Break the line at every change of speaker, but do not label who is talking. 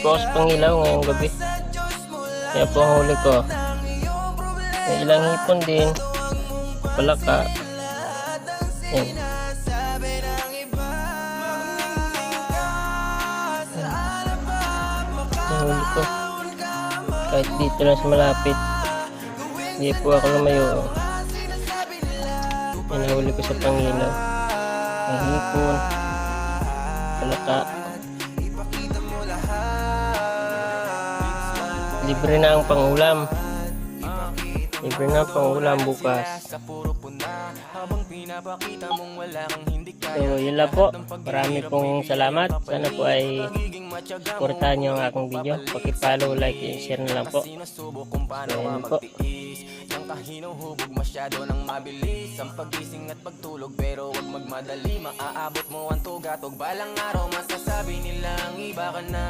po ako sa Pangilaw ngayong gabi. Kaya po ang huli ko. May ilang hipon din. Palaka. Yan. Ang huli ko. Kahit dito lang sa malapit. Hindi po ako lumayo. Yan ang huli ko sa Pangilaw. Ang hipon. Palaka. Libre na ang pangulam. Libre na ang pangulam bukas. So yun lang po. Marami pong salamat. Sana po ay supportahan nyo ang aking video. Paki-follow, like, and share na lang po. So yun po.
Hinuhubog masyado ng mabilis ang pagising at pagtulog, pero wag magmadali. Maaabot mo ang tugatog, balang araw masasabi nilang iba ka na.